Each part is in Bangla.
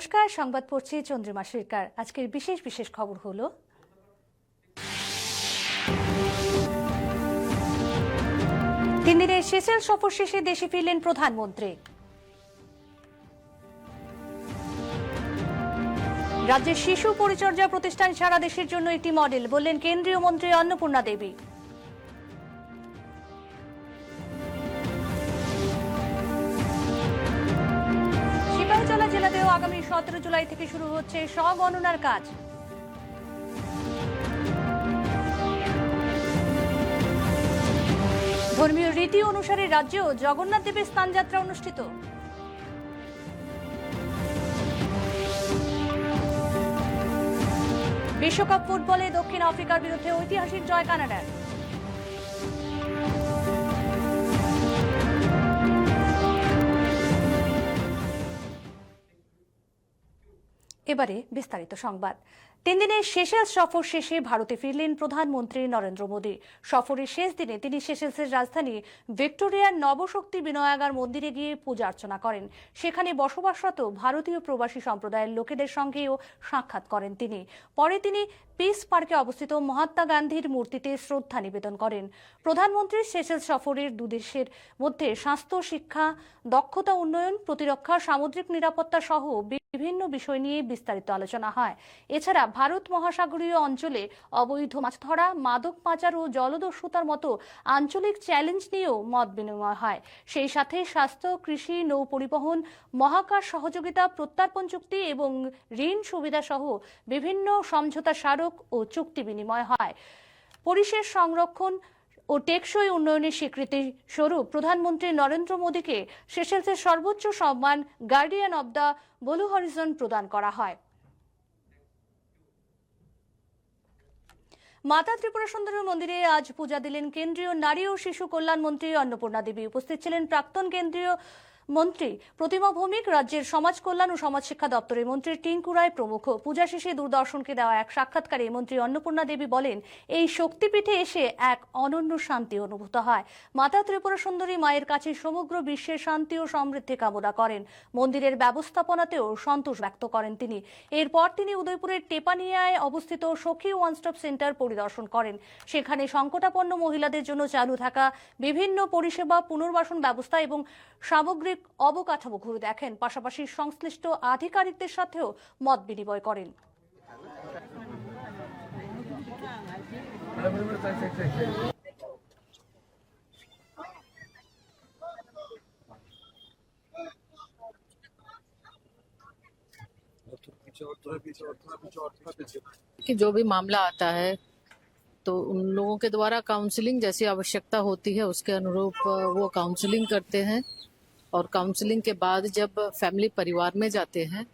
নমস্কার, সংবাদ পড়ছি চন্দ্রিমা সরকার। আজকের বিশেষ বিশেষ খবর হলো তিন দিনের সেশেলস সফর শেষে দেশে ফিরলেন প্রধানমন্ত্রী। রাজ্যের শিশু পরিচর্যা প্রতিষ্ঠান সারা দেশের জন্য একটি মডেল, বললেন কেন্দ্রীয় মন্ত্রী অন্নপূর্ণা দেবী। সিপাহীজলা জেলাতেও আগামী 17 জুলাই থেকে শুরু হচ্ছে স্বগণনার কাজ। ধর্মীয় রীতি অনুসারে রাজ্যেও জগন্নাথ দেবের স্নানযাত্রা অনুষ্ঠিত। বিশ্বকাপ ফুটবলে দক্ষিণ আফ্রিকার বিরুদ্ধে ঐতিহাসিক জয় কানাডার। এবারে বিস্তারিত সংবাদ। 3 দিনের সেশেলস সফর শেষে ভারতে ফিরলেন প্রধানমন্ত্রী নরেন্দ্র মোদী। সফরের শেষ দিনে তিনি সেশেলসের রাজধানী ভিক্টোরিয়ার নবশক্তি বিনায়গার মন্দিরে গিয়ে পূজা অর্চনা করেন। সেখানে বসবাসরত ভারতীয় প্রবাসী সম্প্রদায়ের লোকেদের সঙ্গেও সাক্ষাৎ করেন তিনি। পরে তিনি পিস পার্কে অবস্থিত মহাত্মা গান্ধীর মূর্তিতে শ্রদ্ধা নিবেদন করেন। প্রধানমন্ত্রীর সেশেলস সফরের দুদেশের মধ্যে স্বাস্থ্য, শিক্ষা, দক্ষতা উন্নয়ন, প্রতিরক্ষা, সামুদ্রিক নিরাপত্তা সহ বিভিন্ন বিষয় নিয়ে বিস্তারিত আলোচনা হয়। এছাড়া ভারত মহাসাগরীয় অঞ্চলে অবৈধ মাছ ধরা, মাদক পাচার ও জলদস্যুতার মতো আঞ্চলিক চ্যালেঞ্জ নিয়েও মত বিনিময় হয়। সেই সাথে স্বাস্থ্য, কৃষি, নৌ পরিবহন, মহাকাশ সহযোগিতা, প্রত্যর্পণ চুক্তি এবং ঋণ সুবিধা সহ বিভিন্ন সমঝোতা স্মারক ও চুক্তি বিনিময় হয়। পরিবেশ সংরক্ষণ ও টেকসই উন্নয়নের স্বীকৃতি স্বরূপ প্রধানমন্ত্রী নরেন্দ্র মোদীকে সেশেলসের সর্বোচ্চ সম্মান guardian of the blue Harijan প্রদান করা হয়। মাতা ত্রিপুরা সুন্দরী মন্দিরে আজ পূজা দিলেন কেন্দ্রীয় নারী ও শিশু কল্যাণ মন্ত্রী অন্নপূর্ণা দেবী। উপস্থিত ছিলেন প্রাক্তন কেন্দ্রীয় মন্ত্রী প্রতিমা ভৌমিক, রাজ্যের সমাজ কল্যাণ ও সমাজ শিক্ষা দপ্তরের মন্ত্রী টিঙ্কু রায় প্রমুখ। পূজা শেষে দূরদর্শনকে দেওয়া এক সাক্ষাৎকারে মন্ত্রী অন্নপূর্ণা দেবী বলেন, এই শক্তিপীঠে এসে এক অনন্য শান্তি অনুভূত হয়। মাতা ত্রিপুরা সুন্দরী মায়ের কাছে সমগ্র বিশ্বের শান্তি ও সমৃদ্ধি কামনা করেন। মন্দিরের ব্যবস্থাপনাতেও সন্তোষ ব্যক্ত করেন তিনি। এরপর তিনি উদয়পুরের টেপানিয়ায় অবস্থিত সখী ওয়ান স্টপ সেন্টার পরিদর্শন করেন। সেখানে সংকটাপন্ন মহিলাদের জন্য চালু থাকা বিভিন্ন পরিষেবা, পুনর্বাসন ব্যবস্থা এবং সামগ্রিক অবকাঠামো ঘুরে দেখেন। পাশাপাশি সংশ্লিষ্ট আধিকারিকদের সাথেও মত বিনিময় করেন। कि जो भी मामला आता है तो उन लोगों के द्वारा काउंसलिंग जैसी आवश्यकता होती है उसके अनुरूप वो काउंसलिंग करते हैं। और काउंसलिंग के बाद जब फैमिली परिवार में जाते हैं,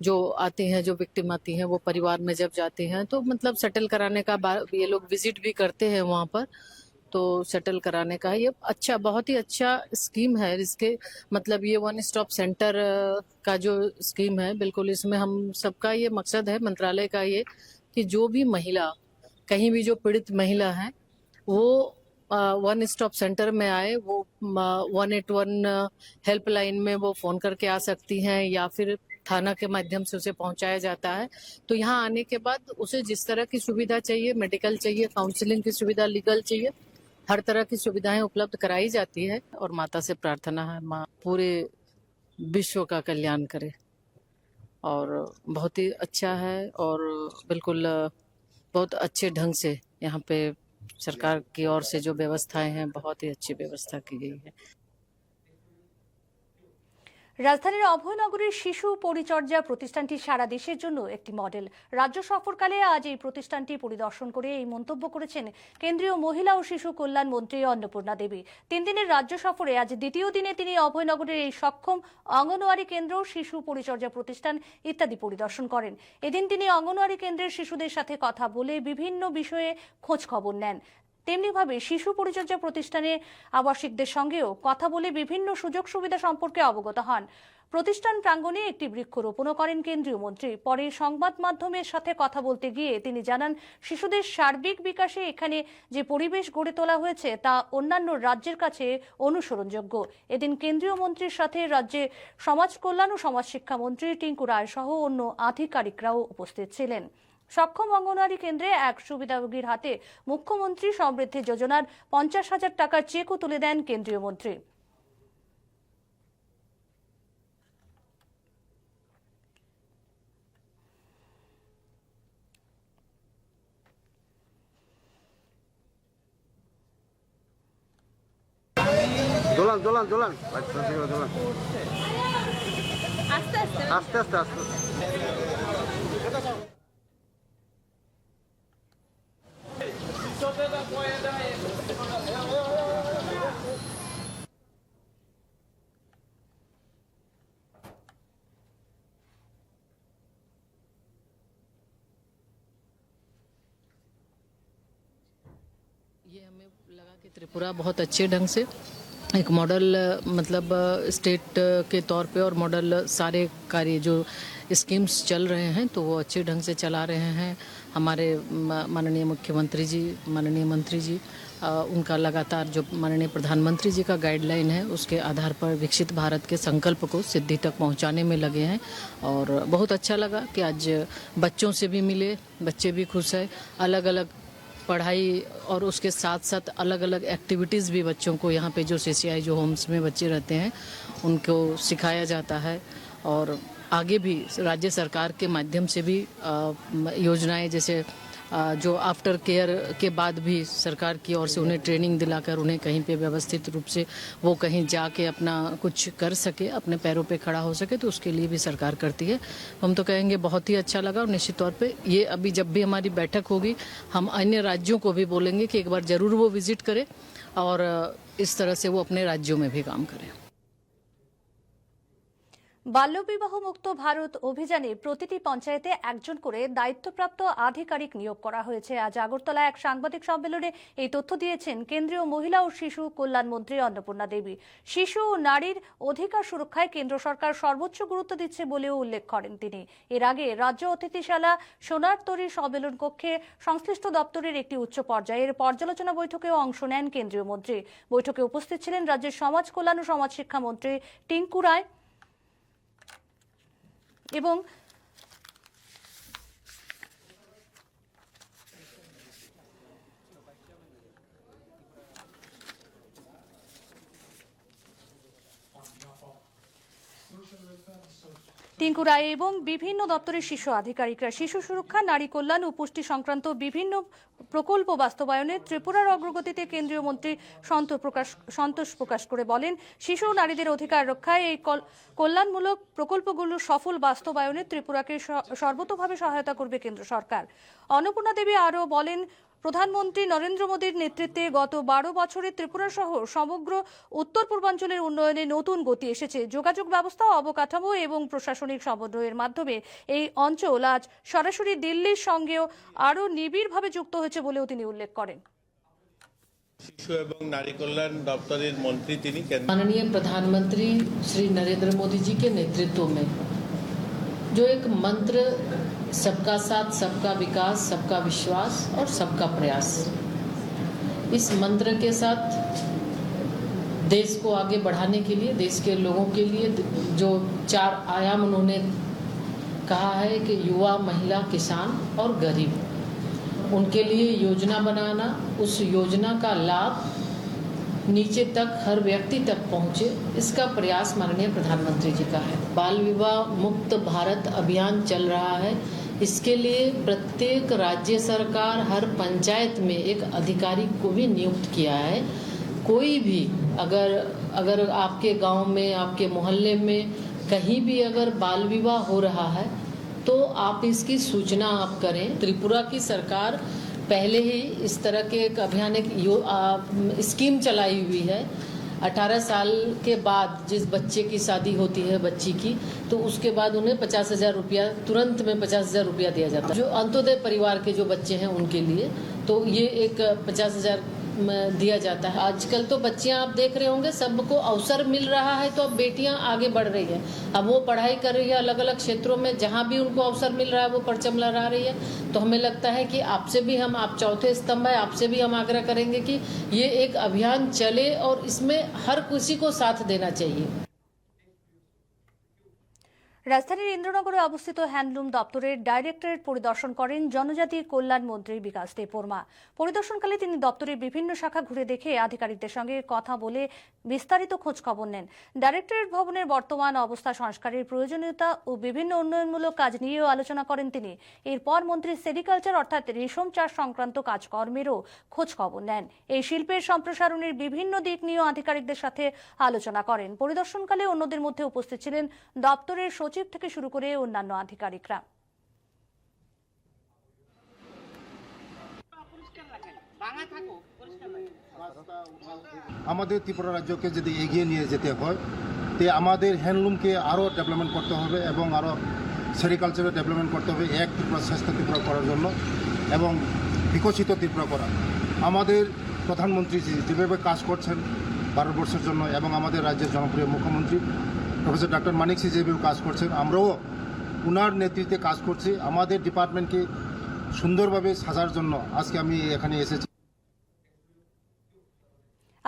जो आते हैं, जो विक्टिम आती हैं, वो परिवार में जब जाते हैं तो मतलब सेटल कराने का ये लोग विजिट भी करते हैं वहाँ पर। तो सेटल कराने का ये अच्छा, बहुत ही अच्छा स्कीम है। इसके मतलब ये वन स्टॉप सेंटर का जो स्कीम है, बिल्कुल इसमें हम सबका ये मकसद है, मंत्रालय का ये, कि जो भी महिला, कहीं भी जो पीड़ित महिला है वो वन स्टॉप सेंटर में आए। वो 181 हेल्पलाइन में वो फोन करके आ सकती हैं या फिर थाना के माध्यम से उसे पहुंचाया जाता है। तो यहाँ आने के बाद उसे जिस तरह की सुविधा चाहिए, मेडिकल चाहिए, काउंसलिंग की सुविधा, लीगल चाहिए, हर तरह की सुविधाएं उपलब्ध कराई जाती है। और माता से प्रार्थना है, माँ पूरे विश्व का कल्याण करे। और बहुत ही अच्छा है और बिल्कुल बहुत अच्छे ढंग से यहाँ पे सरकार की ओर से जो व्यवस्थाएं हैं, बहुत ही अच्छी व्यवस्था की गई है। রাজধানীর অভয়নগরের শিশু পরিচর্যা প্রতিষ্ঠানটি সারা দেশের জন্য একটি মডেল। রাজ্য সফরকালে আজ এই প্রতিষ্ঠানটি পরিদর্শন করে এই মন্তব্য করেছেন কেন্দ্রীয় মহিলা ও শিশু কল্যাণ মন্ত্রী অন্নপূর্ণা দেবী। 3 দিনের রাজ্য সফরে আজ দ্বিতীয় দিনে তিনি অভয়নগরের এই সক্ষম অঙ্গনওয়াড়ি কেন্দ্র, শিশু পরিচর্যা প্রতিষ্ঠান ইত্যাদি পরিদর্শন করেন। এদিন তিনি অঙ্গনওয়াড়ি কেন্দ্রের শিশুদের সাথে কথা বলে বিভিন্ন বিষয়ে খোঁজ খবর নেন। তেমনিভাবে শিশু পরিচর্যা প্রতিষ্ঠানে আবাসিকদের সঙ্গেও কথা বলে বিভিন্ন সুযোগ সুবিধা সম্পর্কে অবগত হন। প্রতিষ্ঠান প্রাঙ্গণে একটি বৃক্ষরোপণও করেন কেন্দ্রীয় মন্ত্রী। পরে সংবাদ মাধ্যমের সাথে কথা বলতে গিয়ে তিনি জানান, শিশুদের সার্বিক বিকাশে এখানে যে পরিবেশ গড়ে তোলা হয়েছে তা অন্যান্য রাজ্যের কাছে অনুসরণযোগ্য। এদিন কেন্দ্রীয় মন্ত্রীর সাথে রাজ্যে সমাজ কল্যাণ ও সমাজ শিক্ষা মন্ত্রী টিঙ্কু রায় সহ অন্য আধিকারিকরাও উপস্থিত ছিলেন। সক্ষম অঙ্গনওয়াড়ি কেন্দ্রে এক সুবিধাভোগীর হাতে মুখ্যমন্ত্রী সমৃদ্ধি যোজনার 50,000 টাকার চেকও তুলে দেন কেন্দ্রীয় মন্ত্রী। দোলান দোলান দোলান দোলান আস্তে আস্তে আস্তে আস্তে ये हमें लगा कि त्रिपुरा बहुत अच्छे ढंग से एक मॉडल मतलब स्टेट के तौर पे और मॉडल सारे कार्य जो स्कीम्स चल रहे हैं तो वो अच्छे ढंग से चला रहे हैं। हमारे माननीय मुख्यमंत्री जी, माननीय मंत्री जी, उनका लगातार जो माननीय प्रधानमंत्री जी का गाइडलाइन है उसके आधार पर विकसित भारत के संकल्प को सिद्धि तक पहुंचाने में लगे हैं। और बहुत अच्छा लगा कि आज बच्चों से भी मिले, बच्चे भी खुश हैं। अलग अलग पढ़ाई और उसके साथ साथ अलग अलग एक्टिविटीज़ भी बच्चों को यहाँ पे जो CCI जो होम्स में बच्चे रहते हैं उनको सिखाया जाता है। और आगे भी राज्य सरकार के माध्यम से भी योजनाएं जैसे जो आफ्टर केयर के बाद भी सरकार की ओर से उन्हें ट्रेनिंग दिलाकर उन्हें कहीं पे व्यवस्थित रूप से वो कहीं जाके अपना कुछ कर सके, अपने पैरों पे खड़ा हो सके, तो उसके लिए भी सरकार करती है। हम तो कहेंगे बहुत ही अच्छा लगा। और निश्चित तौर पे ये अभी जब भी हमारी बैठक होगी हम अन्य राज्यों को भी बोलेंगे कि एक बार जरूर वो विजिट करें और इस तरह से वो अपने राज्यों में भी काम करें। বাল্যবিবাহ মুক্ত ভারত অভিযানে প্রতিটি পঞ্চায়েতে একজন করে দায়িত্বপ্রাপ্ত আধিকারিক নিয়োগ করা হয়েছে। আজ আগরতলায় এক সাংবাদিক সম্মেলনে এই তথ্য দিয়েছেন কেন্দ্রীয় মহিলা ও শিশু কল্যাণ মন্ত্রী অন্নপূর্ণা দেবী। শিশু ও নারীর অধিকার সুরক্ষায় কেন্দ্র সরকার সর্বোচ্চ গুরুত্ব দিচ্ছে বলেও উল্লেখ করেন তিনি। এর আগে রাজ্য অতিথিশালা সোনার তরী সম্মেলন কক্ষে সংশ্লিষ্ট দপ্তরের একটি উচ্চ পর্যায়ের পর্যালোচনা বৈঠকেও অংশ নেন কেন্দ্রীয় মন্ত্রী। বৈঠকে উপস্থিত ছিলেন রাজ্যের সমাজ কল্যাণ ও সমাজ শিক্ষা মন্ত্রী টিঙ্কু রায় এবং টিঙ্কু রায় এবং বিভিন্ন দপ্তরের শীর্ষ আধিকারিকরা শিশু সুরক্ষা, নারী কল্যাণ ও পুষ্টি সংক্রান্ত বিভিন্ন প্রকল্প বাস্তবায়নে ত্রিপুরার অগ্রগতিতে কেন্দ্রীয় মন্ত্রী সন্তোষ প্রকাশ করে বলেন, শিশু ও নারীদের অধিকার রক্ষায় এই কল্যাণমূলক প্রকল্পগুলো সফল বাস্তবায়নে ত্রিপুরাকে সর্বতোভাবে সহায়তা করবে কেন্দ্র সরকার। অন্নপূর্ণা দেবী আরও বলেন, প্রধানমন্ত্রী নরেন্দ্র মোদীর নেতৃত্বে গত 12 বছরে ত্রিপুরা সহ সমগ্র উত্তর পূর্বাঞ্চলের উন্নয়নে নতুন গতি এসেছে। যোগাযোগ ব্যবস্থা, অবকাঠামো এবং প্রশাসনিক সমন্বয়ের মাধ্যমে এই অঞ্চল আজ সরাসরি দিল্লির সঙ্গেও আরও নিবিড়ভাবে যুক্ত হয়েছে বলেও তিনি উল্লেখ করেন। शिशु एवं नारी कल्याण दफ्तरेर मंत्री তিনি माननीय प्रधानमंत्री श्री नरेंद्र मोदी जी के नेतृत्व में जो एक मंत्र सबका साथ, सबका विकास, सबका विश्वास और सबका प्रयास, इस मंत्र के साथ देश को आगे बढ़ाने के लिए, देश के लोगों के लिए जो 4 आयाम उन्होंने कहा है कि युवा, महिला, किसान और गरीब, उनके लिए योजना बनाना, उस योजना का लाभ नीचे तक हर व्यक्ति तक पहुंचे, इसका प्रयास माननीय प्रधानमंत्री जी का है। बाल विवाह मुक्त भारत अभियान चल रहा है। इसके लिए प्रत्येक राज्य सरकार हर पंचायत में एक अधिकारी को भी नियुक्त किया है। कोई भी अगर आपके गांव में, आपके मोहल्ले में कहीं भी अगर बाल विवाह हो रहा है तो आप इसकी सूचना आप करें। त्रिपुरा की सरकार पहले ही इस तरह के एक अभियान, एक स्कीम चलाई हुई है। 18 साल के बाद जिस बच्चे की शादी होती है, बच्ची की, तो उसके बाद उन्हें 50,000 रुपया, तुरंत में 50,000 रुपया दिया जाता है। जो अंत्योदय परिवार के जो बच्चे हैं उनके लिए तो ये एक 50,000 दिया जाता है। आजकल तो बच्चियां आप देख रहे होंगे सबको अवसर मिल रहा है, तो अब बेटियां आगे बढ़ रही है। अब वो पढ़ाई कर रही है अलग अलग क्षेत्रों में, जहां भी उनको अवसर मिल रहा है वो परचम लहरा रही है। तो हमें लगता है कि आपसे भी आप चौथे स्तंभ है, आपसे भी हम आग्रह करेंगे कि ये एक अभियान चले और इसमें हर किसी को साथ देना चाहिए। রাজধানীর ইন্দ্রনগরে অবস্থিত হ্যান্ডলুম দপ্তরের ডাইরেক্টরেট পরিদর্শন করেন জনজাতি কল্যাণ মন্ত্রী বিকাশ দেববর্মা। পরিদর্শনকালে তিনি দপ্তরের বিভিন্ন শাখা ঘুরে দেখে আধিকারিকদের সঙ্গে কথা বলে বিস্তারিত খোঁজ খবর নেন। ডাইরেক্টরেট ভবনের বর্তমান অবস্থা সংস্কারের প্রয়োজনীয়তা ও বিভিন্ন উন্নয়নমূলক কাজ নিয়েও আলোচনা করেন তিনি। এরপর মন্ত্রী সেরিকালচার অর্থাৎ রেশম চাষ সংক্রান্ত কাজকর্মেরও খোঁজ খবর নেন। এই শিল্পের সম্প্রসারণের বিভিন্ন দিক নিয়েও আধিকারিকদের সাথে আলোচনা করেন। পরিদর্শনকালে অন্যদের মধ্যে উপস্থিত ছিলেন দপ্তরের সচিব থেকে শুরু করে অন্যান্য আধিকারিকরা। আমাদের ত্রিপুরা রাজ্যকে যদি এগিয়ে নিয়ে যেতে হয় তে আমাদের হ্যান্ডলুমকে আরও ডেভেলপমেন্ট করতে হবে এবং আরও সেরিকালচারে ডেভেলপমেন্ট করতে হবে, এক ত্রিপুরা শ্রেষ্ঠ ত্রিপুরা করার জন্য এবং বিকশিত ত্রিপুরা করা। আমাদের প্রধানমন্ত্রী যেভাবে কাজ করছেন ভারতবর্ষের জন্য এবং আমাদের রাজ্যের জনপ্রিয় মুখ্যমন্ত্রী প্রফেসর ডক্টর মানিক সিং যেভাবে কাজ করছেন, আমরাও ওনার নেতৃত্বে কাজ করছি। আমাদের ডিপার্টমেন্টকে সুন্দরভাবে সাজার জন্য আজকে আমি এখানে এসেছি।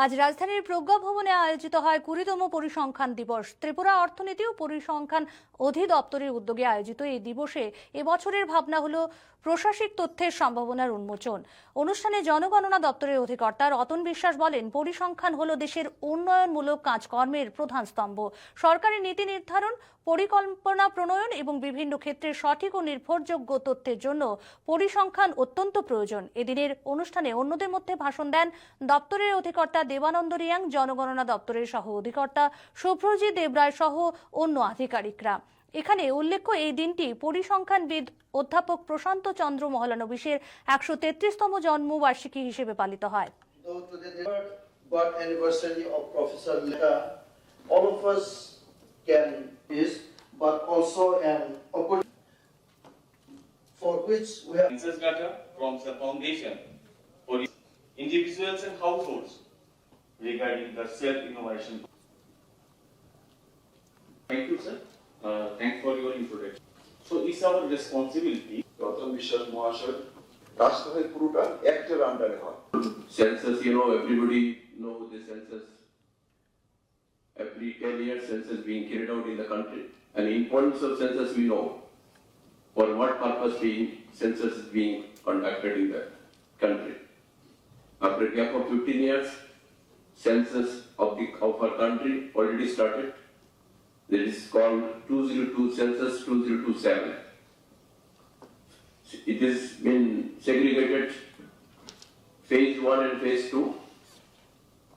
আজ রাজধানীর প্রজ্ঞা ভবনে আয়োজিত হয় 20তম পরিসংখ্যান দিবস। ত্রিপুরা অর্থনীতি ও পরিসংখ্যান অধিদপ্তরের উদ্যোগে আয়োজিত এই দিবসে এবছরের ভাবনা হল প্রশাসিক তথ্যের সম্ভাবনার উন্মোচন। অনুষ্ঠানে জনগণনা দপ্তরের অধিকর্তা রতন বিশ্বাস বলেন, পরিসংখ্যান হল দেশের উন্নয়নমূলক কাজকর্মের প্রধান স্তম্ভ। সরকারি নীতি নির্ধারণ, পরিকল্পনা প্রণয়ন এবং বিভিন্ন ক্ষেত্রে সঠিক ও নির্ভরযোগ্য তথ্যের জন্য পরিসংখ্যান অত্যন্ত প্রয়োজন। এদিনের অনুষ্ঠানে অন্যদের মধ্যে ভাষণ দেন দপ্তরের অধিকর্তা দেবানন্দ রিয়াং, জনগণনা দপ্তরের সহ অধিকর্তা শুভ্রজিৎ দেবরায় সহ অন্য আধিকারিকরা। এখানে উল্লেখ্য, এই দিনটি পরিসংখ্যানবিদ অধ্যাপক প্রশান্ত চন্দ্র মহলানবিশের 133তম জন্মবার্ষিকী হিসেবে পালিত হয়। But also an opportunity for which we have census data forms the foundation for individuals and households regarding the self-innovation. Thank you, sir. Thanks for your introduction. So it's our responsibility. Ratan বিশ্বাস মহাশয় রাষ্ট্রের পুরোটা অ্যাক্টের আন্ডারে হয়। Census, everybody know the census. Every 10 years, census being carried out in the country. And the importance of census we know. For what purpose census is being conducted in the country. After a gap of 15 years, census of our country already started. That is called 202 census 2027. It has been segregated phase 1 and phase 2.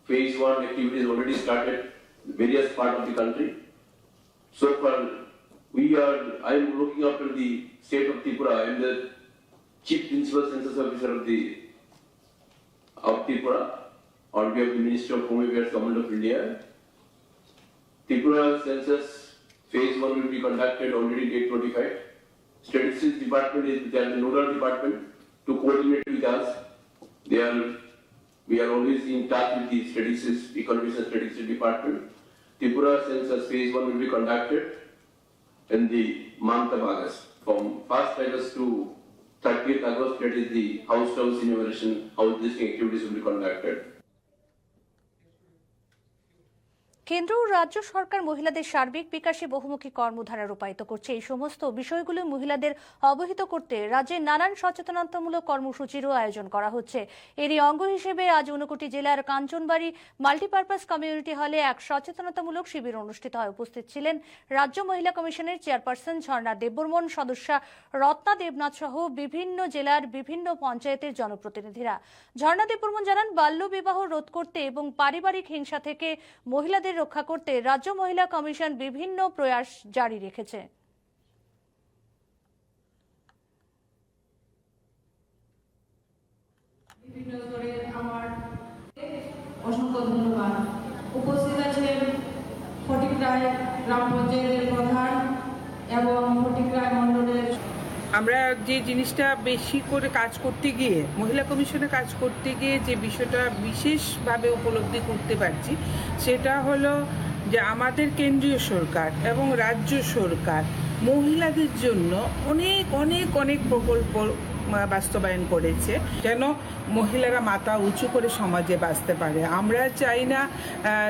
Phase 1 activities already started in various parts of the country. So far, I am looking after the state of Tripura. I am the Chief Principal Census Officer of Tripura on behalf of the Ministry of Home Affairs, Government of India. Tripura census phase 1 will be conducted already date 25. Statistics department is the nodal department to coordinate with us. We are always in touch with the statistics, economics and statistics department. Tripura census phase 1 will be conducted in the month of August. From 1st August to 30th August, that is the house-to-house enumeration, house listing activities will be conducted. কেন্দ্র ও রাজ্য সরকার মহিলাদের সার্বিক বিকাশে বহুমুখী কর্মধারা রূপায়িত করছে। এই সমস্ত বিষয়গুলো মহিলাদের অবহিত করতে রাজ্যের নানান সচেতনতামূলক কর্মসূচিরও আয়োজন করা হচ্ছে। এরই অঙ্গ হিসেবে আজ ঊনকোটি জেলার কাঞ্চনবাড়ি মাল্টিপারপাস কমিউনিটি হলে এক সচেতনতামূলক শিবির অনুষ্ঠিত হয়। উপস্থিত ছিলেন রাজ্য মহিলা কমিশনের চেয়ারপারসন ঝর্ণা দেববর্মন, সদস্যা রত্না দেবনাথ সহ বিভিন্ন জেলার বিভিন্ন পঞ্চায়েতের জনপ্রতিনিধিরা। ঝর্ণা দেববর্মন জানান, বাল্য বিবাহ রোধ করতে এবং পারিবারিক হিংসা থেকে মহিলাদের রক্ষা করতে রাজ্য মহিলা কমিশন বিভিন্ন প্রয়াস জারি রেখেছে। অসংখ্য ধন্যবাদ। উপস্থিত আছেন ফটিকরায় গ্রাম পঞ্চায়েতের প্রধান এবং ফটিকরায় মন্ডলের আমরা যে জিনিসটা বেশি করে কাজ করতে গিয়ে, মহিলা কমিশনে কাজ করতে গিয়ে যে বিষয়টা বিশেষভাবে উপলব্ধি করতে পারছি, সেটা হলো যে আমাদের কেন্দ্রীয় সরকার এবং রাজ্য সরকার মহিলাদের জন্য অনেক অনেক অনেক প্রকল্প বাস্তবায়ন করেছে, যেন মহিলারা মাথা উঁচু করে সমাজে বাঁচতে পারে। আমরা চাই না,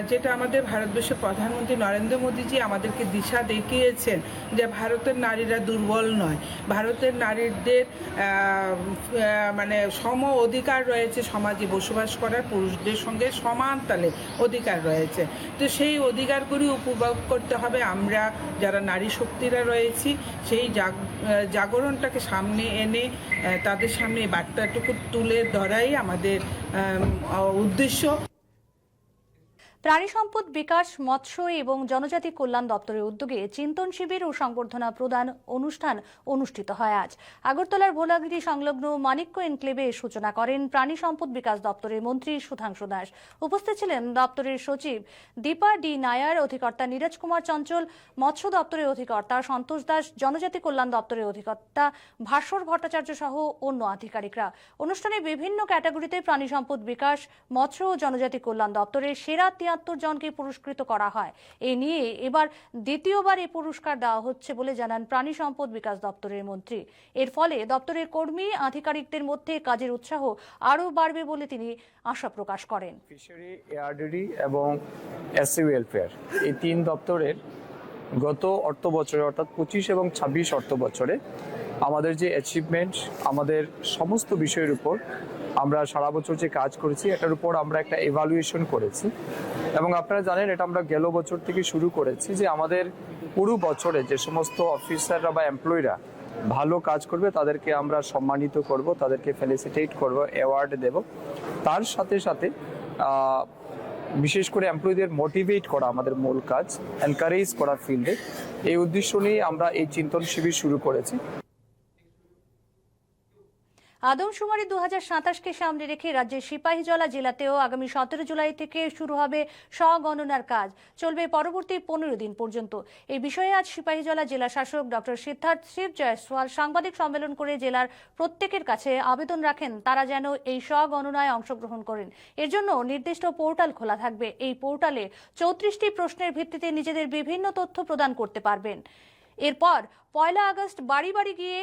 যেটা আমাদের ভারতবর্ষের প্রধানমন্ত্রী নরেন্দ্র মোদীজি আমাদেরকে দিশা দেখিয়েছেন, যে ভারতের নারীরা দুর্বল নয়, ভারতের নারীদের মানে সম অধিকার রয়েছে, সমাজে বসবাস করার পুরুষদের সঙ্গে সমান তালে অধিকার রয়েছে। তো সেই অধিকারগুলি উপভোগ করতে হবে। আমরা যারা নারী শক্তিরা রয়েছি, সেই জাগরণটাকে সামনে এনে তাদের সামনে এই বার্তাটুকু তুলে ধরাই আমাদের উদ্দেশ্য। প্রাণী সম্পদ বিকাশ, মৎস্য এবং জনজাতি কল্যাণ দপ্তরের উদ্যোগে চিন্তন শিবির ও সংবর্ধনা প্রদান অনুষ্ঠান অনুষ্ঠিত হয় আজ। আগরতলার ভোলাগিরি সংলগ্ন মানিক্য এনক্লেভে সূচনা করেন প্রাণী সম্পদ বিকাশ দপ্তরের মন্ত্রী সুধাংশু দাস। উপস্থিত ছিলেন দপ্তরের সচিব দীপা ডি নায়ার, অধিকর্তা নীরজ কুমার চঞ্চল, মৎস্য দপ্তরের অধিকর্তা সন্তোষ দাস, জনজাতি কল্যাণ দপ্তরের অধিকর্তা ভাস্বর ভট্টাচার্য সহ অন্য আধিকারিকরা। অনুষ্ঠানে বিভিন্ন ক্যাটাগরিতে প্রাণী সম্পদ বিকাশ, মৎস্য ও জনজাতি কল্যাণ দপ্তরের সেরা ৭৩ জনকে পুরস্কৃত করা হয়। এ নিয়ে এবার দ্বিতীয়বার এই পুরস্কার দেওয়া হচ্ছে বলে জানান প্রাণী সম্পদ বিকাশ দপ্তরের মন্ত্রী। এর ফলে দপ্তরের কর্মী আধিকারিকদের মধ্যে কাজের উৎসাহ আরও বাড়বে বলে তিনি আশা প্রকাশ করেন। ফিশারি, এআরডিডি এবং এসসি ওয়েলফেয়ার, এই ৩ দপ্তরের গত অর্থ বছরে অর্থাৎ ২৫ এবং ২৬ অর্থ বছরে আমাদের যে অ্যাচিভমেন্ট, আমাদের সমস্ত বিষয়ের উপর আমরা সারা বছর যে কাজ করেছি, এটার উপর আমরা একটা এভালুয়েশন করেছি। এবং আপনারা জানেন, এটা আমরা গেল বছর থেকে শুরু করেছি যে আমাদের পুরো বছরে যে সমস্ত অফিসাররা বা এমপ্লয়িরা ভালো কাজ করবে তাদেরকে আমরা সম্মানিত করব, তাদেরকে ফেলিসিটেট করব, অ্যাওয়ার্ড দেব। তার সাথে সাথে বিশেষ করে এমপ্লয়ীদের মোটিভেট করা আমাদের মূল কাজ, এনকারেজ করা ফিল্ডে। এই উদ্দেশ্য নিয়ে আমরা এই চিন্তন শিবির শুরু করেছি। আদমশুমারি ২০২৭কে সামনে রেখে রাজ্যের সিপাহীজলা জেলাতেও আগামী ১৭ জুলাই থেকে শুরু হবে স্বগণনার কাজ, চলবে পরবর্তী ১৫ দিন পর্যন্ত। এই বিষয়ে আজ সিপাহীজলা জেলা শাসক ডক্টর সিদ্ধার্থ শিব জয়সওয়াল সাংবাদিক সম্মেলন করে জেলার প্রত্যেকের কাছে আবেদন রাখেন তারা যেন এই স্বগণনায় অংশগ্রহণ করেন। এর জন্য নির্দিষ্ট পোর্টাল খোলা থাকবে। এই পোর্টালে ৩৪টি প্রশ্নের ভিত্তিতে নিজেদের বিভিন্ন তথ্য প্রদান করতে পারবেন। এরপর ১ আগস্ট বাড়ি বাড়ি গিয়ে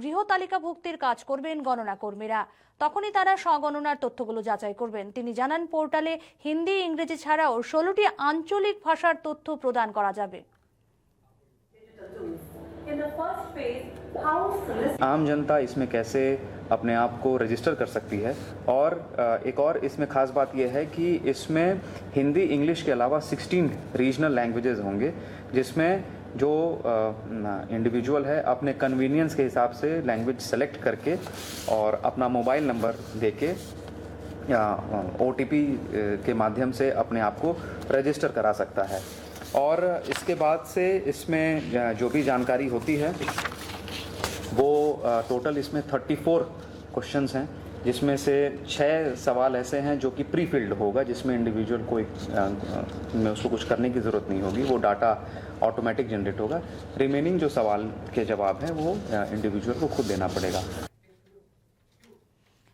গৃহ তালিকাভুক্তির কাজ করবেন গণনা কর্মীরা। তখনই তারা স্বগণনার তথ্যগুলো যাচাই করবেন। তিনি জানান, পোর্টালে হিন্দি, ইংরেজি ছাড়াও ১৬টি আঞ্চলিক ভাষার তথ্য প্রদান করা যাবে। आम जनता इसमें कैसे अपने आप को रजिस्टर कर सकती है, और एक और इसमें ख़ास बात यह है कि इसमें हिंदी, इंग्लिश के अलावा 16 रीजनल लैंग्वेजेस होंगे, जिसमें जो इंडिविजुअल है अपने कन्वीनियंस के हिसाब से लैंग्वेज सेलेक्ट करके और अपना मोबाइल नंबर देके OTP के माध्यम से अपने आप को रजिस्टर करा सकता है। और इसके बाद से इसमें जो भी जानकारी होती है वो टोटल इसमें 34 क्वेश्चंस हैं, जिसमें से 6 सवाल ऐसे हैं जो कि प्री फिल्ड होगा, जिसमें इंडिविजुअल को में उसको कुछ करने की ज़रूरत नहीं होगी, वो डाटा ऑटोमेटिक जनरेट होगा। रिमेनिंग जो सवाल के जवाब हैं वो इंडिविजुअल को खुद देना पड़ेगा।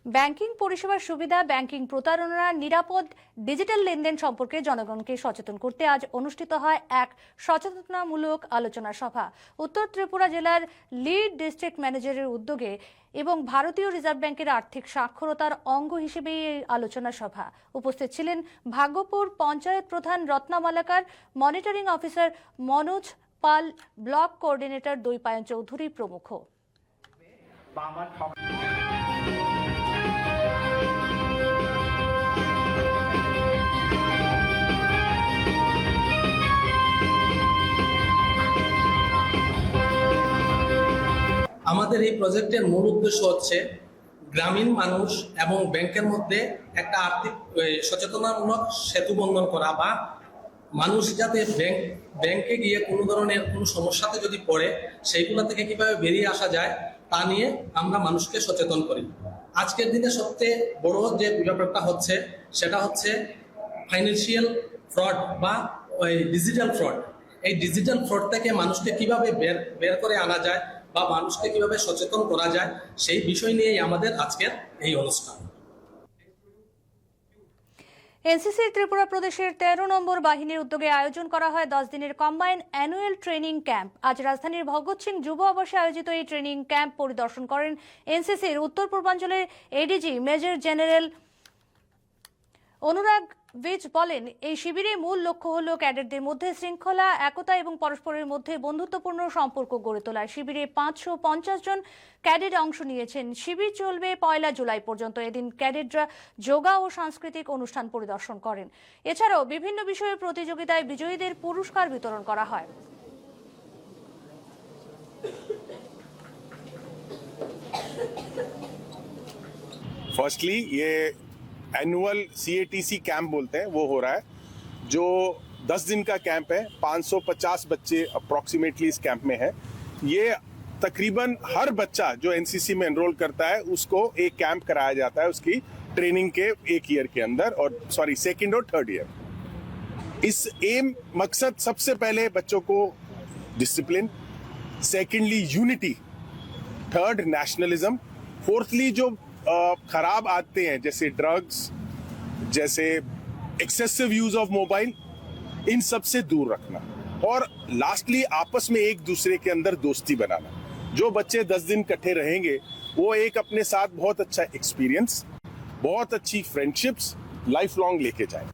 ব্যাংকিং পরিষেবার সুবিধা, ব্যাংকিং প্রতারণা, নিরাপদ ডিজিটাল লেনদেন সম্পর্কে জনগণকে সচেতন করতে আজ অনুষ্ঠিত হয় এক সচেতনতামূলক আলোচনা সভা। উত্তর ত্রিপুরা জেলার লিড ডিস্ট্রিক্ট ম্যানেজারের উদ্যোগে এবং ভারতীয় রিজার্ভ ব্যাংকের আর্থিক সাক্ষরতার অঙ্গ হিসেবে এই আলোচনা সভা। উপস্থিত ছিলেন ভাগ্যপুর পঞ্চায়েত প্রধান রত্না মালাকার, মনিটরিং অফিসার মনোজ পাল, ব্লক কোঅর্ডিনেটর দৈপায়ন চৌধুরী প্রমুখ। আমাদের এই প্রজেক্টের মূল উদ্দেশ্য হচ্ছে গ্রামীণ মানুষ এবং ব্যাংকের মধ্যে একটা আর্থিক সচেতনামূলক সেতু বন্ধন করা, বা মানুষ যাতে ব্যাংকে গিয়ে কোনো ধরনের কোনো সমস্যাতে যদি পড়ে সেইগুলো থেকে কিভাবে বেরিয়ে আসা যায় তা নিয়ে আমরা মানুষকে সচেতন করি। আজকের দিনে সবচেয়ে বড় যে ব্যাপারটা হচ্ছে সেটা হচ্ছে ফাইন্যান্সিয়াল ফ্রড বা ডিজিটাল ফ্রড। এই ডিজিটাল ফ্রড থেকে মানুষকে কিভাবে বের করে আনা যায় বা মানুষকে কিভাবে সচেতন করা যায় সেই বিষয় নিয়েই আমাদের আজকের এই অনুষ্ঠান। এনসিসি ত্রিপুরা প্রদেশের 13 নম্বর বাহিনীর উদ্যোগে আয়োজন করা হয় 10 দিনের কম্বাইন অ্যানুয়াল ট্রেনিং ক্যাম্প। আজ রাজধানীর ভগৎ সিং যুব আবাসে আয়োজিত এই ট্রেনিং ক্যাম্প পরিদর্শন করেন এনসিসির উত্তর পূর্বাঞ্চলের এডিজি মেজর জেনারেল অনুরাগ বিজ। বলেন, এই শিবিরে মূল লক্ষ্য হল ক্যাডেটদের মধ্যে শৃঙ্খলা, একতা এবং পরস্পরের মধ্যে বন্ধুত্বপূর্ণ সম্পর্ক গড়ে তোলা। শিবিরে 550 জন ক্যাডেট অংশ নিয়েছেন। শিবির চলবে 1 জুলাই পর্যন্ত। এদিন ক্যাডেটরা যোগা ও সাংস্কৃতিক অনুষ্ঠান পরিদর্শন করেন। এছাড়াও বিভিন্ন বিষয়ের প্রতিযোগিতায় বিজয়ীদের পুরস্কার বিতরণ করা হয়। फर्स्टली ये एनुअल CATC कैंप बोलते हैं वो हो रहा है, जो 10 दिन का कैंप है। 550 बच्चे अप्रॉक्सीमेटली इस कैंप में है। ये तकरीबन हर बच्चा जो एनसीसी में एनरोल करता है उसको एक कैंप कराया जाता है उसकी ट्रेनिंग के 1 ईयर के अंदर, और सेकंड और थर्ड ईयर। इस मकसद सबसे पहले बच्चों को discipline, secondly unity, third nationalism, fourthly जो खराब आदतें हैं जैसे ड्रग्स, जैसे एक्सेसिव यूज ऑफ मोबाइल, इन सब से दूर रखना, और लास्टली आपस में एक दूसरे के अंदर दोस्ती बनाना। जो बच्चे 10 दिन इकट्ठे रहेंगे वो एक अपने साथ बहुत अच्छा एक्सपीरियंस, बहुत अच्छी फ्रेंडशिप्स लाइफ लॉन्ग लेके जाए।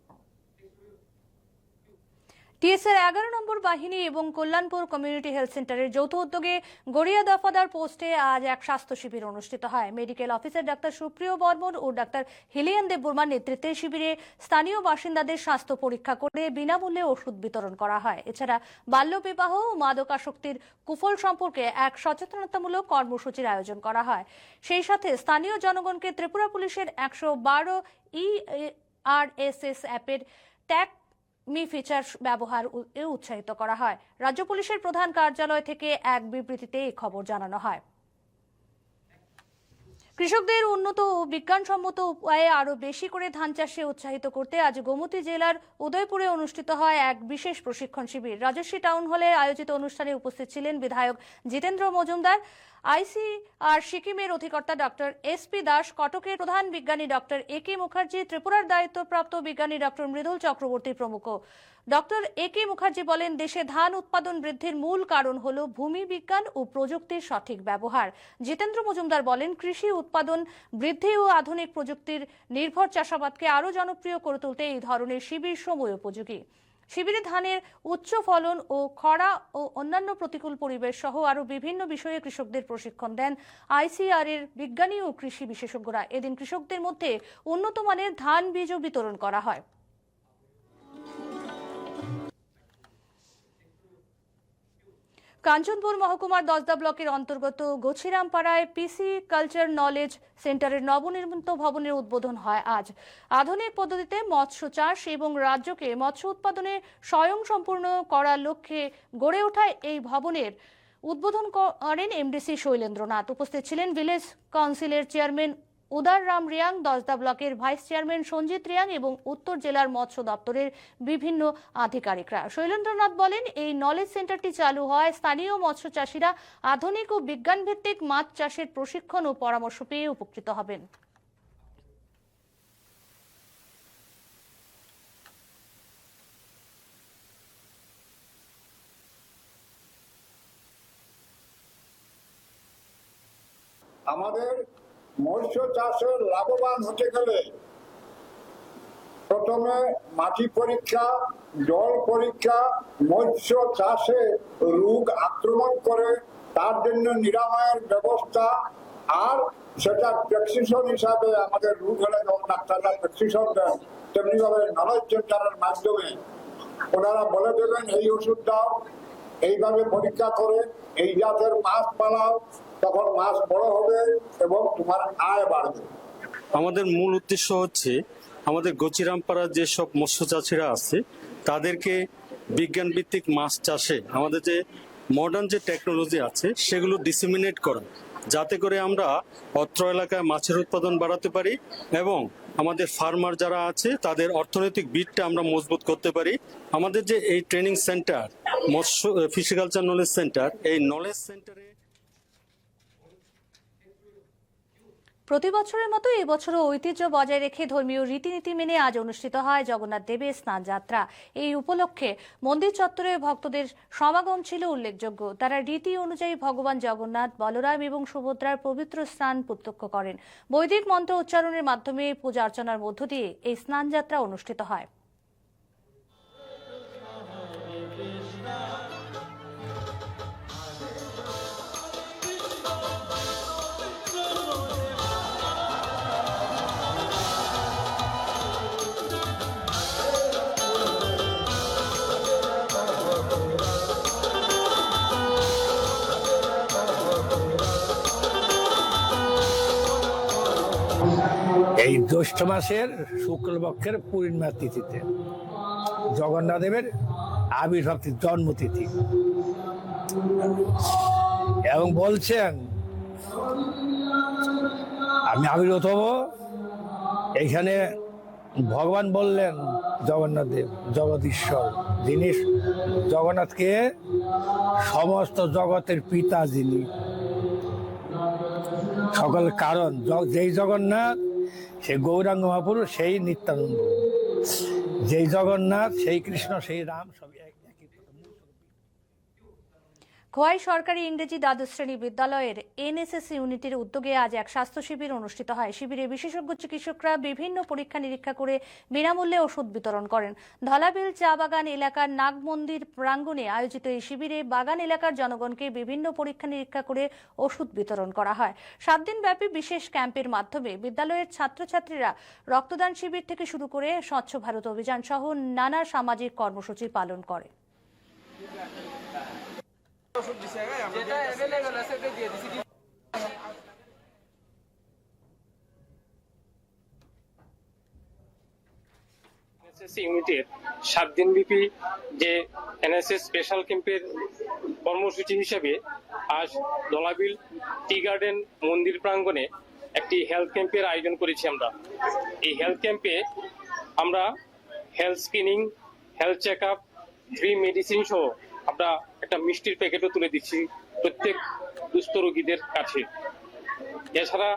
টিএসআর 11 নম্বর বাহিনী এবং কল্যাণপুর কমিউনিটি হেলথ সেন্টারের যৌথ উদ্যোগে গড়িয়া দফাদার পোস্টে আজ এক স্বাস্থ্য শিবির অনুষ্ঠিত হয়। মেডিকেল অফিসার ডাক্তার সুপ্রিয় বর্মন ও ডাক্তার হিলিয়ান দেববর্মার নেতৃত্বে শিবিরে স্থানীয় বাসিন্দাদের স্বাস্থ্য পরীক্ষা করে বিনামূল্যে ওষুধ বিতরণ করা হয়। এছাড়া বাল্যবিবাহ ও মাদকাসক্তির কুফল সম্পর্কে এক সচেতনতামূলক কর্মসূচির আয়োজন করা হয়। সেই সাথে স্থানীয় জনগণকে ত্রিপুরা পুলিশের 112 ERSS অ্যাপের ট্যাগ মি ফিচার ব্যবহার উৎসাহিত করা হয়। রাজ্য পুলিশের প্রধান কার্যালয় থেকে এক বিবৃতিতে এই খবর জানানো হয়। কৃষকদের উন্নত ও বিজ্ঞানসম্মত উপায়ে আরো বেশি করে ধান চাষে উৎসাহিত করতে আজ গোমতী জেলার উদয়পুরে অনুষ্ঠিত হয় এক বিশেষ প্রশিক্ষণ শিবির। রাজশ্রী টাউন হলে আয়োজিত অনুষ্ঠানে উপস্থিত ছিলেন বিধায়ক জিতেন্দ্র মজুমদার, ICR সিকিমের অধিকর্তা ডক্টর SP দাস, কটকের প্রধান বিজ্ঞানী ডক্টর AK মুখার্জি, ত্রিপুরার দায়িত্বপ্রাপ্ত বিজ্ঞানী ডক্টর মৃদুল চক্রবর্তী প্রমুখ। ডক্টর AK মুখার্জি বলেন, দেশে ধান উৎপাদন বৃদ্ধির মূল কারণ হল ভূমি বিজ্ঞান ও প্রযুক্তির সঠিক ব্যবহার। জিতেন্দ্র মজুমদার বলেন, কৃষি উৎপাদন বৃদ্ধি ও আধুনিক প্রযুক্তির নির্ভর চাষাবাদকে আরও জনপ্রিয় করে তুলতে এই ধরনের শিবির সময় উপযোগী। শিবিরে ধানের উচ্চ ফলন ও খরা ও অন্যান্য প্রতিকূল পরিবেশ সহ আরো বিভিন্ন বিষয়ে কৃষকদের প্রশিক্ষণ দেন ICR এর বিজ্ঞানী ও কৃষি বিশেষজ্ঞরা। এদিন কৃষকদের মধ্যে উন্নত মানের ধান বীজও বিতরণ করা হয়। কাঞ্চনপুর মহকুমার 10দা ব্লকের অন্তর্গত গছিরামপাড়ায় পিসি কালচার নলেজ সেন্টারের নবনির্মিত ভবনের উদ্বোধন হয় আজ। আধুনিক পদ্ধতিতে মৎস্য চাষ এবং রাজ্যকে মৎস্য উৎপাদনে স্বয়ংসম্পূর্ণ করার লক্ষ্যে গড়ে ওঠা এই ভবনের উদ্বোধন করেন MDC শৈলেন্দ্রনাথ। উপস্থিত ছিলেন ভিলেজ কাউন্সিলের চেয়ারম্যান উদার রাম রিয়াং, 10দা ব্লকের ভাইস চেয়ারম্যান সঞ্জিত রিয়াং এবং উত্তর জেলার মৎস্য দপ্তরের বিভিন্ন আধিকারিকরা। শৈলেন্দ্রনাথ বলেন, এই নলেজ সেন্টারটি চালু হয় স্থানীয় মৎস্য চাষিরা আধুনিক ও বিজ্ঞানভিত্তিক মাছ চাষের প্রশিক্ষণ ও পরামর্শ পেয়ে উপকৃত হবেন। আমাদের মৎস্য চাষে লাভবান হতে গেলে প্রথমে মাটি পরীক্ষা, জল পরীক্ষা, মৎস্য চাষে রোগ আক্রমণ করে তার জন্য নিরাময়ের ব্যবস্থা, আর সেটা প্রেসক্রিপশন হিসাবে আমাদের রোগ হলে যখন ডাক্তাররা প্রেসক্রিপশন দেন তেমনি ভাবে নলেজ সেন্টারের মাধ্যমে ওনারা বলে দেবেন এই ওষুধ দাও, এইভাবে পরীক্ষা করে এই জাতের মাছ পালাও, তখন মাছ বড় হবে এবং তোমার আয় বাড়বে। আমাদের মূল উদ্দেশ্য হচ্ছে আমাদের গচিরামপাড়ার যেসব মৎস্য চাষিরা আছে তাদেরকে বিজ্ঞান ভিত্তিক মাছ চাষে আমাদের যে মডার্ন যে টেকনোলজি আছে সেগুলো ডিসেমিনেট করা, যাতে করে আমরা অত্র এলাকায় মাছের উৎপাদন বাড়াতে পারি এবং আমাদের ফার্মার যারা আছে তাদের অর্থনৈতিক ভিতটা আমরা মজবুত করতে পারি। আমাদের যে এই ট্রেনিং সেন্টার মৎস্য ফিশিকালচার নলেজ সেন্টার, এই নলেজ সেন্টারে প্রতি বছরের মতো এবছরও ঐতিহ্য বজায় রেখে ধর্মীয় রীতিনীতি মেনে আজ অনুষ্ঠিত হয় জগন্নাথ দেবের স্নান যাত্রা। এই উপলক্ষে মন্দির চত্বরে ভক্তদের সমাগম ছিল উল্লেখযোগ্য। তারা রীতি অনুযায়ী ভগবান জগন্নাথ, বলরাম এবং সুভদ্রার পবিত্র স্নান প্রত্যক্ষ করেন। বৈদিক মন্ত্র উচ্চারণের মাধ্যমে পূজা অর্চনার মধ্য দিয়ে এই স্নান যাত্রা অনুষ্ঠিত হয়। এই জ্যৈষ্ঠ মাসের শুক্লপক্ষের পূর্ণিমা তিথিতে জগন্নাথ দেবের আবির্ভাব জন্মতিথি, এবং বলছেন আমি আবির্ভূত হব। এইখানে ভগবান বললেন জগন্নাথ দেব জগদীশ্বর, যিনি জগন্নাথকে সমস্ত জগতের পিতা, যিনি সকল কারণ, যেই জগন্নাথ সেই গৌরাঙ্গ মহাপুরুষ, সেই নিত্যানন্দ, যেই জগন্নাথ সেই কৃষ্ণ, সেই রাম, সবই একই। খোয়াই সরকারি ইংরেজি দ্বাদশ শ্রেণী বিদ্যালয়ের এনএসএস ইউনিটের উদ্যোগে আজ এক স্বাস্থ্য শিবির অনুষ্ঠিত হয়। শিবিরে বিশেষজ্ঞ চিকিৎসকরা বিভিন্ন পরীক্ষা নিরীক্ষা করে বিনামূল্যে ওষুধ বিতরণ করেন। ধলাবিল চা বাগান এলাকার নাগ মন্দির প্রাঙ্গণে আয়োজিত এই শিবিরে বাগান এলাকার জনগণকে বিভিন্ন পরীক্ষা নিরীক্ষা করে ওষুধ বিতরণ করা হয়। 7 দিনব্যাপী বিশেষ ক্যাম্পের মাধ্যমে বিদ্যালয়ের ছাত্রছাত্রীরা রক্তদান শিবির থেকে শুরু করে স্বচ্ছ ভারত অভিযান সহ নানা সামাজিক কর্মসূচি পালন করে। ইউনিটের 7 দিনব্যাপী যে এনএসএস স্পেশাল ক্যাম্পের কর্মসূচি হিসেবে আজ ধলাবিল টি গার্ডেন মন্দির প্রাঙ্গণে একটি হেলথ ক্যাম্পের আয়োজন করেছি আমরা। এই হেলথ ক্যাম্পে আমরা health screening, health check up, free medicine সহ আমরা একটা মিষ্টির প্যাকেটও তুলে দিচ্ছি প্রত্যেক দুস্থ রোগীদের কাছে। এছাড়া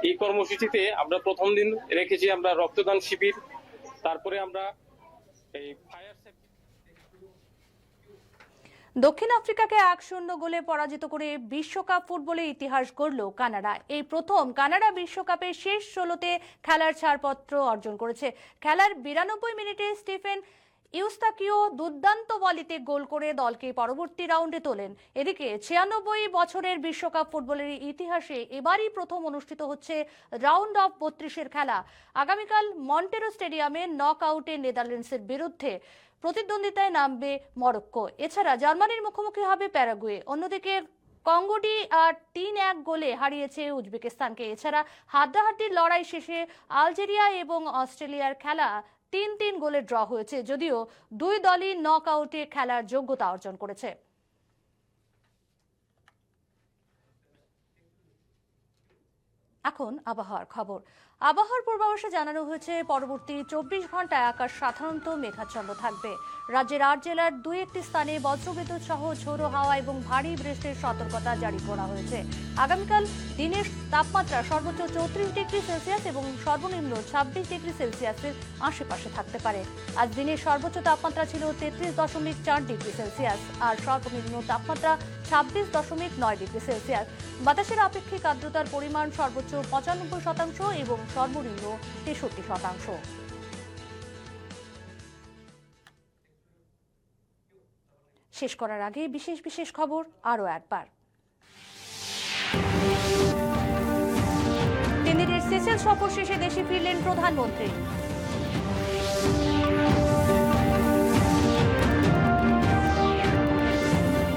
এই কর্মসূচিতে আমরা প্রথম দিন রেখেছি আমরা রক্তদান শিবির, তারপরে আমরা এই ফায়ার সেফটি। দক্ষিণ আফ্রিকাকে 1-0 গোলে পরাজিত করে বিশ্বকাপ ফুটবলে ইতিহাস গড়ল কানাডা। এই প্রথম কানাডা বিশ্বকাপের শেষ 16তে খেলার ছাড়পত্র অর্জন করেছে। খেলার 92 মিনিটে স্টিফেন ইউস্তাকিও দুর্দান্ত বলিতে গোল করে দলকে পরবর্তী রাউন্ডে তোলেন। এদিকে 96 বছরের বিশ্বকাপ ফুটবলের ইতিহাসে এবারই প্রথম অনুষ্ঠিত হচ্ছে রাউন্ড অফ 32-এর খেলা। আগামীকাল মন্টেরো স্টেডিয়ামে নক আউটে নেদারল্যান্ডসের বিরুদ্ধে প্রতিদ্বন্দ্বিতায় নামবে মরক্কো। এছাড়া জার্মানির মুখোমুখি হবে প্যারাগুয়ে। অন্যদিকে কঙ্গোটি 3-1 গোলে হারিয়েছে উজবেকিস্তানকে। এছাড়া হাড্ডাহাড্ডির লড়াই শেষে আলজেরিয়া এবং অস্ট্রেলিয়ার খেলা 3-3 গোলে ড্র হয়েছে, যদিও দুই দলই নক আউটে খেলার যোগ্যতা অর্জন করেছে। এখন আবহাওয়ার খবর। আবহাওয়ার পূর্বাভাসে জানানো হয়েছে পরবর্তী 24 ঘন্টায় আকাশ সাধারণত মেঘাচ্ছন্ন থাকবে। রাজ্যের 8 জেলার 2-1টি স্থানে বজ্রবিদ্যুৎ সহ ঝোড়ো হাওয়া এবং ভারী বৃষ্টির সতর্কতা জারি করা হয়েছে। আগামীকাল দিনের তাপমাত্রা সর্বোচ্চ 34 ডিগ্রি সেলসিয়াস এবং সর্বনিম্ন 26 ডিগ্রি সেলসিয়াসের আশেপাশে থাকতে পারে। আজ দিনের সর্বোচ্চ তাপমাত্রা ছিল 33.4 ডিগ্রি সেলসিয়াস আর সর্বনিম্ন তাপমাত্রা 26.9 ডিগ্রি সেলসিয়াস। বাতাসের আপেক্ষিক আর্দ্রতার পরিমাণ সর্বোচ্চ 95% এবং সর্বনিম্ন 63%। শেষ করার আগে বিশেষ খবর আরো একবার। 3 দিনের সেশেলস সফর শেষে দেশে ফিরলেন প্রধানমন্ত্রী।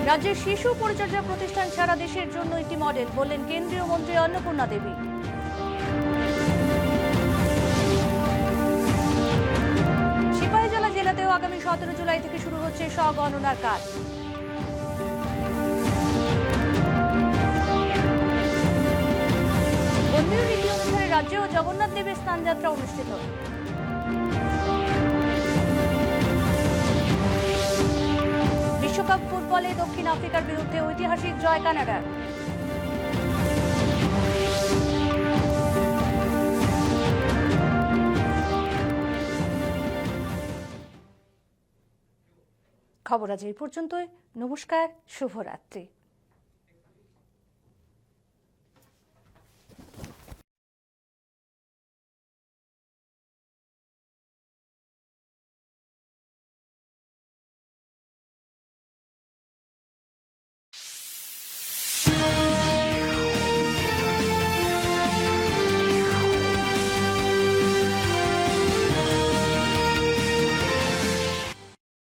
রাজ্যের শিশু পরিচর্যা প্রতিষ্ঠান সারা দেশের জন্য একটি মডেল, বললেন কেন্দ্রীয় মন্ত্রী অন্নপূর্ণা দেবী। সিপাহীজলা জেলাতেও আগামী 17 জুলাই থেকে শুরু হচ্ছে স্বগণনার কাজ। ধর্মীয় রীতি অনুসারে রাজ্যেও জগন্নাথ দেবের স্নানযাত্রা অনুষ্ঠিত। বিশ্বকাপ ফুটবলে দক্ষিণ আফ্রিকার বিরুদ্ধে ঐতিহাসিক জয় কানাডার। খবর আজ এই পর্যন্তই। নমস্কার, শুভরাত্রি।